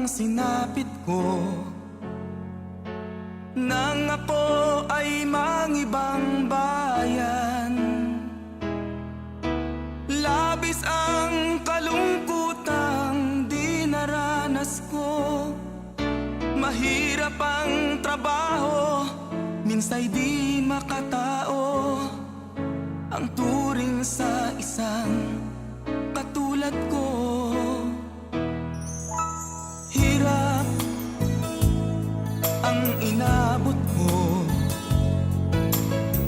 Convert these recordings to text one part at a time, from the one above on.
ang sinapit ko nang ako ay mangibang bayan. Labis ang kalungkutang di naranas ko. Mahirap ang trabaho, minsa'y di makatao ang turing sa isang katulad ko. Hirap ang inabot ko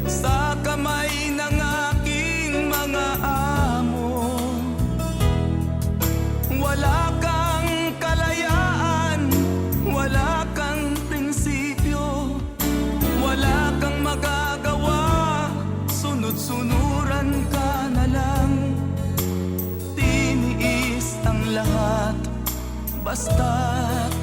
sa kamay ng aking mga amo. Wala kang kalayaan, wala kang prinsipyo, wala kang magagawa, sunod-sunuran ka na lang. Tiniis ang lahat basta't